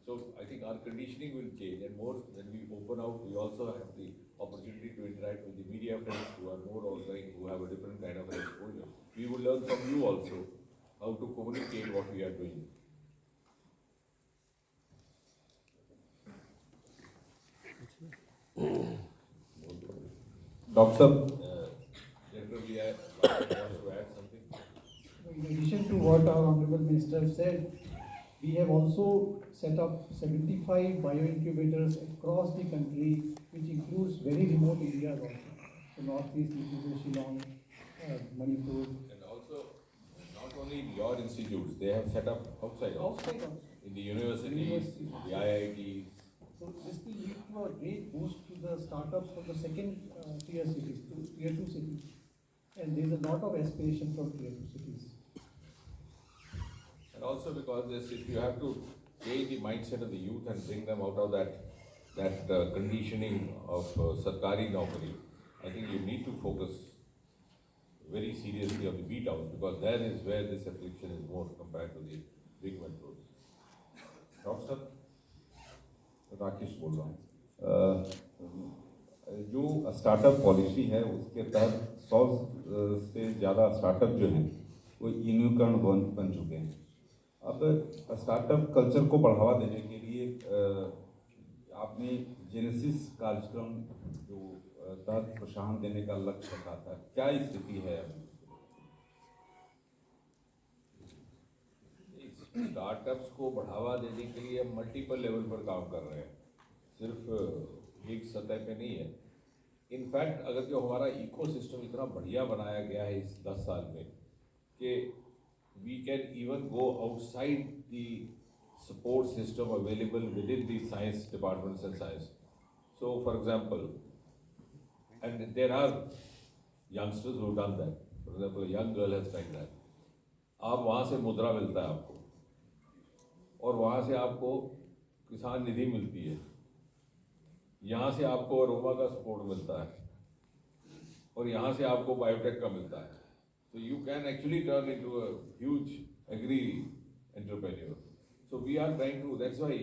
So I think our conditioning will change, and more when we open out, we also have the opportunity to interact with the media friends who are more outgoing, who have a different kind of an exposure. We will learn from you also how to communicate what we are doing. Doctor, generally, I want to add something. In addition to what our Honorable Minister said, we have also set up 75 bioincubators across the country, which includes very remote areas also. So northeast, which is Shillong, Manipur. And also, not only in your institutes, they have set up outside also. Outside also. In the universities, the IITs. So this will lead to a great boost to the startups from the second tier cities, to tier 2 cities. And there is a lot of aspiration from tier 2 cities. And also because this, if you have to change the mindset of the youth and bring them out of that conditioning of Sarkari Naukari, I think you need to focus very seriously on the B towns, because there is where this affliction is more compared to the big metros. Doctor, Rakesh बोल रहा हूँ। जो startup policy है उसके तहत 100 से ज़्यादा startup जो हैं वो यूनिकॉर्न बन चुके हैं। अब स्टार्टअप कल्चर को बढ़ावा देने के लिए आपने जेनेसिस कार्यक्रम जो तहत प्रोत्साहन देने का लक्ष्य रखा था, क्या स्थिति है अभी? स्टार्टअप्स को बढ़ावा देने के लिए हम मल्टीपल लेवल पर काम कर रहे हैं, सिर्फ एक सतह पे नहीं है। इनफैक्ट अगर जो हमारा इकोसिस्टम इतना बढ़िया बनाया गया है इस 10 साल में कि we can even go outside the support system available within the science departments and science. So for example, and there are youngsters who have done that. For example, a young girl has tried that. आप वहाँ से मुद्रा मिलता है आपको, और वहाँ से आपको किसान निधि मिलती है, यहाँ से आपको अरोमा का सपोर्ट मिलता है, और यहाँ से आपको बायोटेक का मिलता है। So you can actually turn into a huge agri entrepreneur. So we are trying to, that's why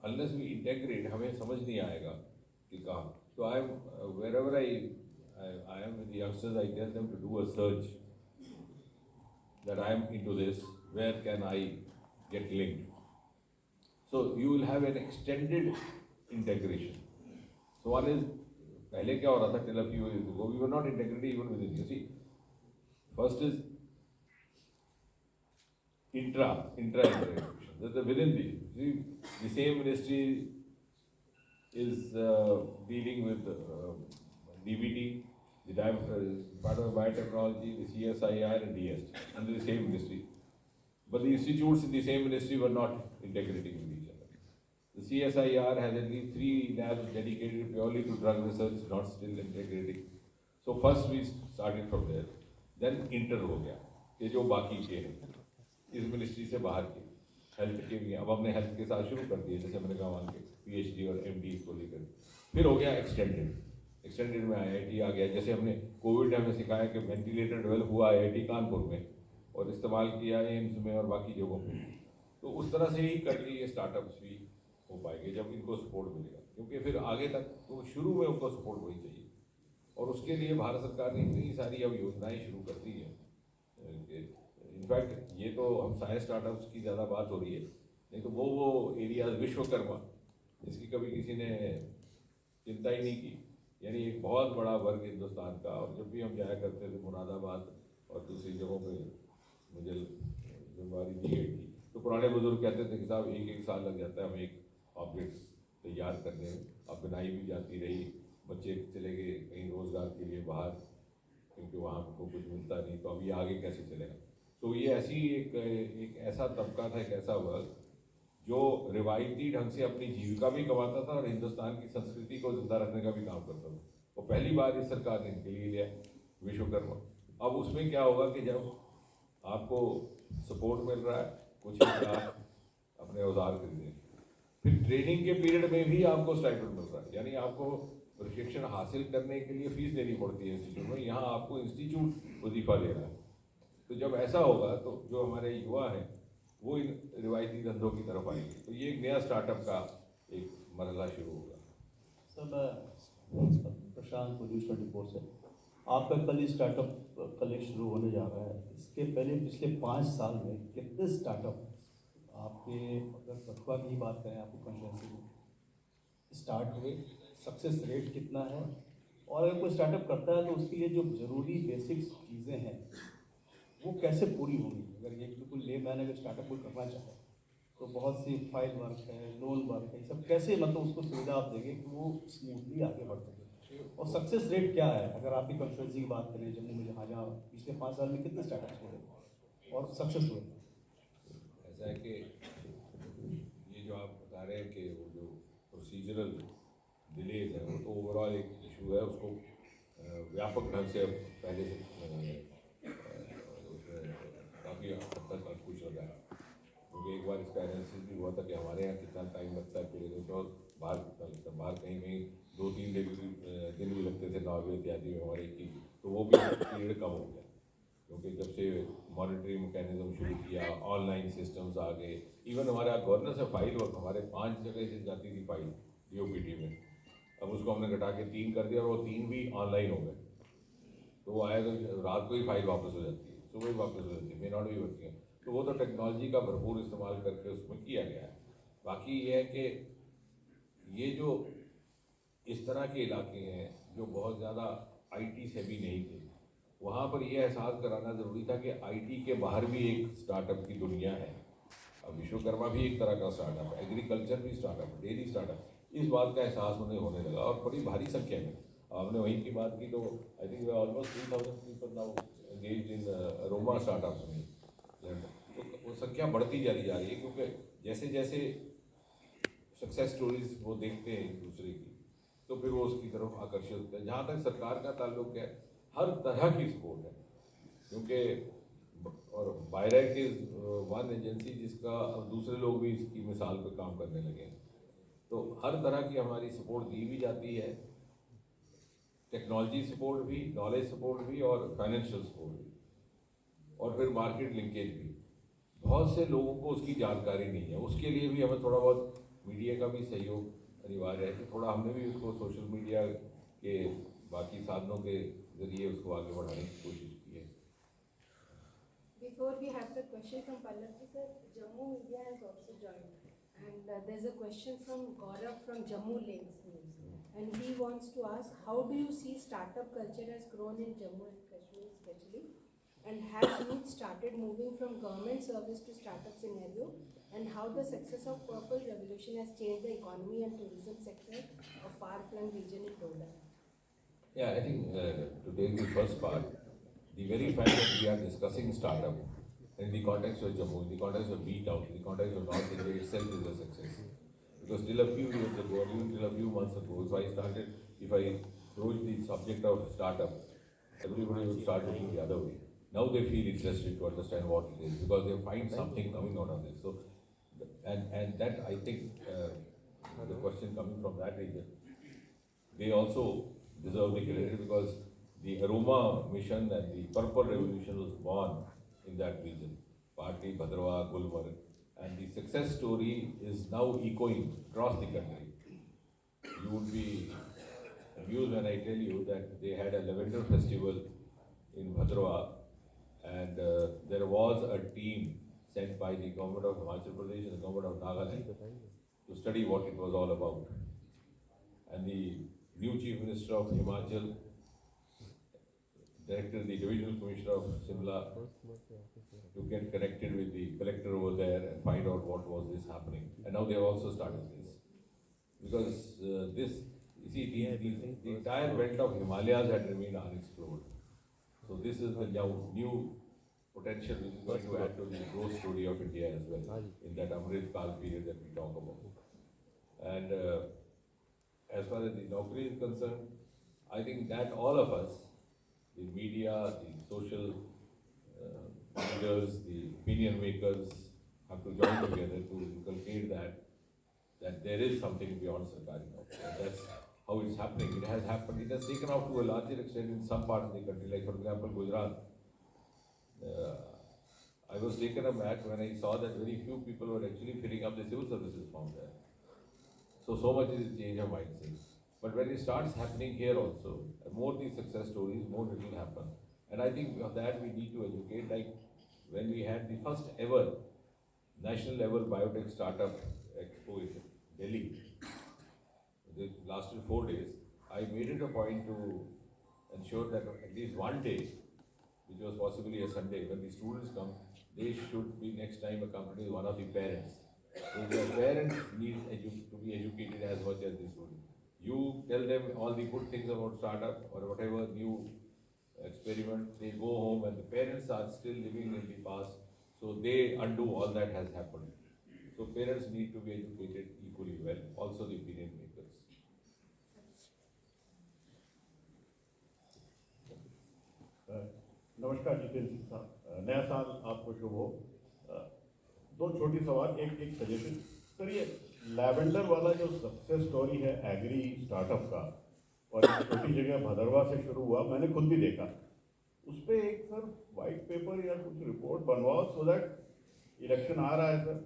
unless we integrate, हमें समझ नहीं आएगा कि कहाँ। So I am, wherever I am with the youngsters, I tell them to do a search that I am into this, where can I get linked? So you will have an extended integration. So one is, पहले क्या हो रहा था till a few years ago, we were not integrated even within, you see. First is integration. Within the same ministry is dealing with DBT, the Department of Biotechnology, the CSIR and DST under the same ministry. But the institutes in the same ministry were not integrating with each other. The CSIR has at least 3 labs dedicated purely to drug research, not still integrating. So first we started from there. Then inter हो गया कि जो बाकी के हैं इस ministry से बाहर के हेल्थ के भी, अब हमने हेल्थ के साथ शुरू कर दिए, जैसे मैंने कहा वहाँ के PhD और MD को लेकर। फिर हो गया एक्सटेंडेड में IIT आ गया। जैसे हमने कोविड में सिखाया कि वेंटिलेटर डेवलप हुआ IIT कानपुर में और इस्तेमाल किया एम्स में और बाकी जगहों पे। तो उस तरह से ही करके ये स्टार्टअप्स भी हो पाएंगे जब इनको सपोर्ट मिलेगा, क्योंकि फिर आगे तक तो शुरू में उनको सपोर्ट वही चाहिए। और उसके लिए भारत सरकार ने इतनी सारी अब योजनाएं शुरू कर दी हैं। इनफैक्ट ये तो हम साइंस स्टार्टअप्स की ज़्यादा बात हो रही है, नहीं तो वो एरियाज विश्वकर्मा इसकी कभी किसी ने चिंता ही नहीं की। यानी एक बहुत बड़ा वर्ग हिंदुस्तान का, और जब भी हम जाया करते थे मुरादाबाद और दूसरी जगहों पे मुझे जिम्मेवारी दी गई थी, तो पुराने बुजुर्ग कहते थे कि साहब 1-1 साल लग जाता है हमें एक ऑब्जेक्ट तैयार करने में। अब बनाई भी जाती रही, बच्चे चले गए कहीं रोज़गार के लिए बाहर, क्योंकि वहाँ को कुछ मिलता नहीं, तो अब ये आगे कैसे चलेगा। तो ये ऐसी एक ऐसा तबका था, एक ऐसा वर्ग जो रिवायती ढंग से अपनी जीविका भी कमाता था और हिंदुस्तान की संस्कृति को जिंदा रखने का भी काम करता था। वो पहली बार इस सरकार ने इनके लिए लिया विश्वकर्मा। अब उसमें क्या होगा कि जब आपको सपोर्ट मिल रहा है, कुछ आप अपने औजार खरीदें, फिर ट्रेनिंग के पीरियड में भी आपको स्टाइपेंड मिल रहा है। यानी आपको प्रशिक्षण हासिल करने के लिए फीस देनी पड़ती है इंस्टीट्यूट में, यहाँ आपको इंस्टीट्यूट वजीफा दे रहा है। तो जब ऐसा होगा तो जो हमारे युवा हैं वो इन रिवायती धंधों की तरफ आएंगे। तो ये एक नया स्टार्टअप का एक मरहला शुरू होगा। सर प्रशांत को न्यूज़ 24 से आपका कल ही स्टार्टअप कल ही शुरू होने जा रहा है। इसके पहले पिछले 5 साल में कितने स्टार्टअप आपके, अगर कठुआ की ही बात करें आपकी कॉन्स्टिट्यूंसी में स्टार्ट हुए, सक्सेस रेट कितना है, और अगर कोई स्टार्टअप करता है तो उसके लिए जो ज़रूरी बेसिक्स चीज़ें हैं वो कैसे पूरी होंगी? अगर ये बिल्कुल लेमैन अगर स्टार्टअप कोई करना चाहे तो बहुत सी फाइल वर्क है, लोन वर्क है, ये सब कैसे मतलब उसको सुविधा आप देंगे कि वो स्मूथली आगे बढ़ सके? और सक्सेस रेट क्या है अगर आपकी कॉन्स्टिट्यूंसी की बात करें जम्मू में, जहाँ जहाँ पिछले 5 साल में कितने स्टार्टअप्स हुए और सक्सेस हुए? ऐसा है कि ये जो आप बता रहे हैं कि वो जो प्रोसीजरल डिलेज है वो तो ओवरऑल एक इशू है, उसको व्यापक ढंग से अब पहले से उसमें काफ़ी हद तक कुछ लगा है। क्योंकि एक बार इसका एनालिसिस भी हुआ था कि हमारे यहाँ कितना टाइम लगता है पीरियड में, और बाहर कितना लगता है। बाहर कहीं कहीं 2-3 दिन भी लगते थे नॉर्वे इत्यादि में हमारे की, तो वो भी पीरियड कम हो गया। क्योंकि जब से मॉनिटरिंग मैकेनिज्म शुरू किया, ऑनलाइन सिस्टम्स आ गए, इवन हमारा गवर्नेंस है फाइल वर्क हमारे 5 जगह से जाती थी फाइल DOPT में, अब उसको हमने घटा के 3 कर दिया और वो 3 भी ऑनलाइन हो गए। तो वो आया तो रात को ही फाइल वापस हो जाती है, सुबह ही वापस हो जाती है, मे नॉट भी वर्किंग है। तो वो तो टेक्नोलॉजी का भरपूर इस्तेमाल करके उसमें किया गया है। बाकी ये है कि ये जो इस तरह के इलाके हैं जो बहुत ज़्यादा IT से भी नहीं थे, वहाँ पर यह एहसास कराना ज़रूरी था कि IT के बाहर भी एक स्टार्टअप की दुनिया है। अब विश्वकर्मा भी एक तरह का स्टार्टअप है, एग्रीकल्चर भी स्टार्टअप है, डेयरी स्टार्टअप, इस बात का एहसास उन्हें होने लगा और बड़ी भारी संख्या में। आपने वहीं की बात की तो I think almost 3000 people now engaged in aroma startups में। तो वो संख्या बढ़ती जा रही है, क्योंकि जैसे जैसे सक्सेस स्टोरीज वो देखते हैं एक दूसरे की, तो फिर वो उसकी तरफ आकर्षित होते हैं। जहाँ तक सरकार का ताल्लुक है, हर तरह की सपोर्ट है, क्योंकि और बायरैक इज वन एजेंसी जिसका अब दूसरे लोग भी इसकी मिसाल पर काम करने लगे हैं। तो हर तरह की हमारी सपोर्ट दी भी जाती है, टेक्नोलॉजी सपोर्ट भी, नॉलेज सपोर्ट भी और फाइनेंशियल सपोर्ट भी, और फिर मार्केट लिंकेज भी। बहुत से लोगों को उसकी जानकारी नहीं है, उसके लिए भी हमें थोड़ा बहुत मीडिया का भी सहयोग अनिवार्य है कि थोड़ा हमने भी उसको सोशल मीडिया के बाकी साधनों के जरिए उसको आगे बढ़ाने की कोशिश की है। Before we have the question from Pallavi sir, Jammu Media has also joined, and there's a question from Gaurav from Jammu Links News, and he wants to ask, how do you see startup culture has grown in Jammu and Kashmir especially, and has youth started moving from government service to startup scenario, and how the success of Purple Revolution has changed the economy and tourism sector of far-flung region in Doda? Yeah, I think to take the first part, the very fact that we are discussing startup in the context of Jammu, in the context of B-Town, in the context of North India itself is a success. Because till a few years ago, even till a few months ago, if I broach the subject of startup, everybody would start looking the other way. Now they feel interested to understand what it is because they find something coming out of this. So, and that I think the question coming from that region, they also deserve the credit because the Aroma mission and the Purple Revolution was born in that region, partly Bhadrawa, Gulmarg, and the success story is now echoing across the country. You would be amused when I tell you that they had a lavender festival in Bhadrawa, and there was a team sent by the government of Himachal Pradesh and the government of Nagaland to study what it was all about. And the new Chief Minister of Himachal directed the Divisional Commissioner of Shimla to get connected with the collector over there and find out what was this happening. And now they have also started this. Because this, you see, the entire belt of Himalayas had remained unexplored. So this is the new potential which is going to add to the growth story of India as well in that Amrit Kal period that we talk about. And as far as the Naukri is concerned, I think that all of us, the media, the social leaders, the opinion makers, have to join together to inculcate that there is something beyond Sarkari Naukri. And that's how it's happening. It has happened. It has taken off to a larger extent in some parts of the country, like for example Gujarat. I was taken aback when I saw that very few people were actually filling up the civil services form there. So much is a change of mindset. But when it starts happening here also, more these success stories, more it will happen. And I think of that we need to educate, like when we had the first ever national level biotech startup expo in Delhi, it lasted 4 days. I made it a point to ensure that at least one day, which was possibly a Sunday, when the students come, they should be next time accompanied with one of the parents. So the parents need to be educated as much as the student. You tell them all the good things about startup or whatever new experiment, they go home and the parents are still living in the past, so they undo all that has happened. So parents need to be educated equally well, also the opinion makers. नमस्कार जितेंद्र सिंह साहब, नया साल आपको शुभ हो। दो छोटी सवाल, एक सजेशन सर, ये लैवेंडर वाला जो सक्सेस स्टोरी है एग्री स्टार्टअप का, और एक छोटी जगह भदरवा से शुरू हुआ, मैंने खुद भी देखा, उस पर एक सर वाइट पेपर या कुछ रिपोर्ट बनवाओ, सो दैट इलेक्शन आ रहा है सर,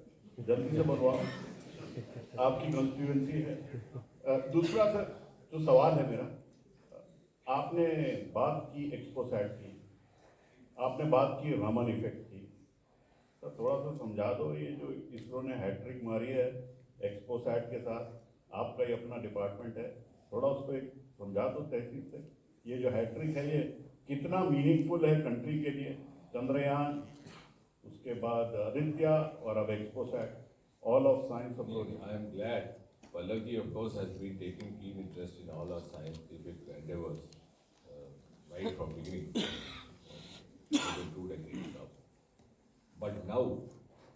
जल्दी से बनवाओ, आपकी कॉन्स्टिट्यूएंसी है। दूसरा सर जो सवाल है मेरा, आपने बात की एक्सपोसैट की, आपने बात की रामन इफेक्ट की, तो थोड़ा सा समझा दो, ये जो इसरो ने हैट्रिक मारी है एक्सपोसैट के साथ, आपका ही अपना डिपार्टमेंट है, थोड़ा उसको एक समझा दो तहसील से, ये जो हैट्रिक है ये कितना मीनिंगफुल है कंट्री के लिए, चंद्रयान, उसके बाद आदित्य और अब XPoSat, all of science approach. I am glad Pallavi, of course, has been taking keen interest in all our scientific endeavors right from beginning, over 2 decades now. But now,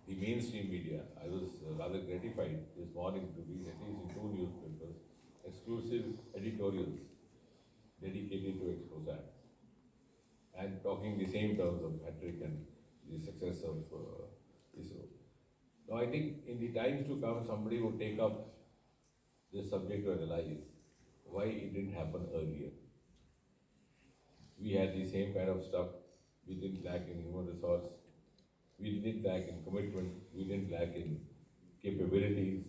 the mainstream media, I was rather gratified this morning to read at least in 2 newspapers, exclusive editorials dedicated to Exposat and talking the same terms of Patrick and the success of ISRO. Now, I think in the times to come, somebody would take up this subject to analyze why it didn't happen earlier. We had the same kind of stuff. We didn't lack in human resource. We didn't lack in commitment. We didn't lack in capabilities.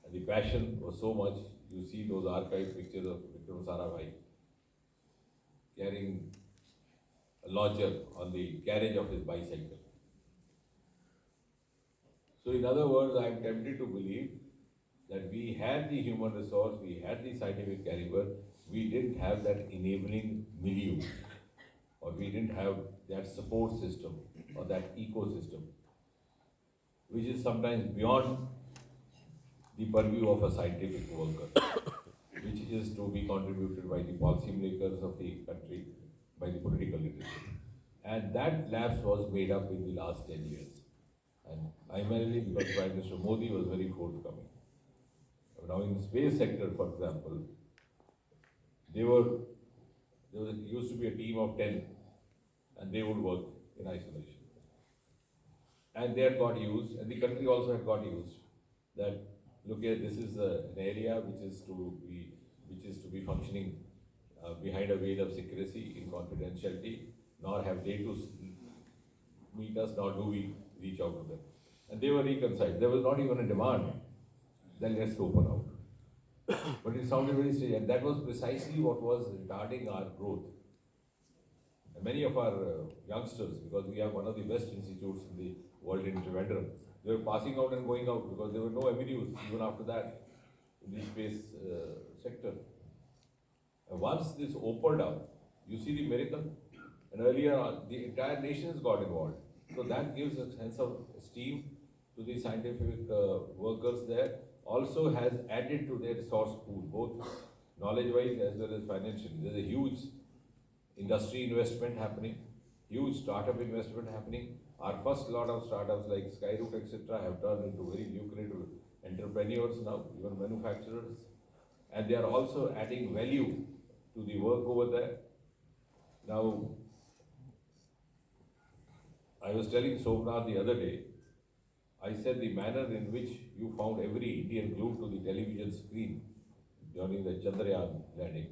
And the passion was so much. You see those archive pictures of Vikram Sarabhai carrying a launcher on the carriage of his bicycle. So in other words, I am tempted to believe that we had the human resource, we had the scientific caliber, we didn't have that enabling milieu, or we didn't have that support system or that ecosystem, which is sometimes beyond the purview of a scientific worker, which is to be contributed by the policymakers of the country, by the political leadership. And that lapse was made up in the last 10 years. And primarily because Prime Minister Modi was very forthcoming. Now in the space sector, for example, there used to be a team of 10 and they would work in isolation. And they had got used, and the country also had got used, that look here, this is an area which is to be functioning behind a veil of secrecy, in confidentiality, nor have they to meet us, nor do we reach out to them. And they were reconciled. There was not even a demand, then let's open out. But it sounded very strange, and that was precisely what was retarding our growth. And many of our youngsters, because we have one of the best institutes in the world in Trivandrum, they were passing out and going out because there were no avenues even after that in the space sector. And once this opened up, you see the miracle. And earlier on, the entire nations got involved. So that gives a sense of esteem to the scientific workers there. Also has added to their resource pool, both knowledge-wise as well as financially. There's a huge industry investment happening, huge startup investment happening. Our first lot of startups like Skyroot, etc., have turned into very lucrative entrepreneurs now, even manufacturers. And they are also adding value to the work over there. Now, I was telling Somnath the other day, I said the manner in which you found every Indian glued to the television screen during the Chandrayaan landing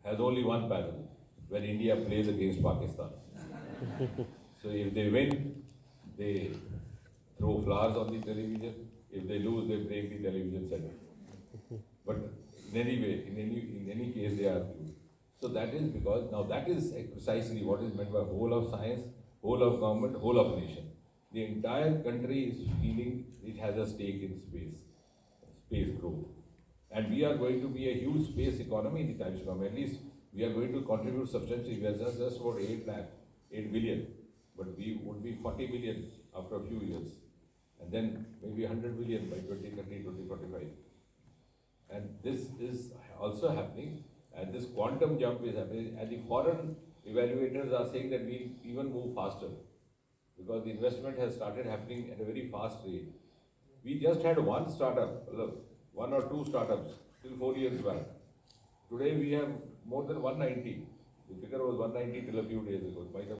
has only one parallel, when India plays against Pakistan. So if they win, they throw flowers on the television. If they lose, they break the television set. But in any way, in any case, they are due. So that is because, now that is precisely what is meant by whole of science, whole of government, whole of nation. The entire country is feeling it has a stake in space growth. And we are going to be a huge space economy in the times to come. At least we are going to contribute substantially. We are just about 8 billion. But we would be 40 billion after a few years. And then maybe 100 billion by 2030, 2045. And this is also happening. And this quantum jump is happening. And the foreign evaluators are saying that we'll even move faster. Because the investment has started happening at a very fast rate. We just had one startup, one or two startups, till 4 years back. Today we have more than 190. The figure was 190 till a few days ago. It might have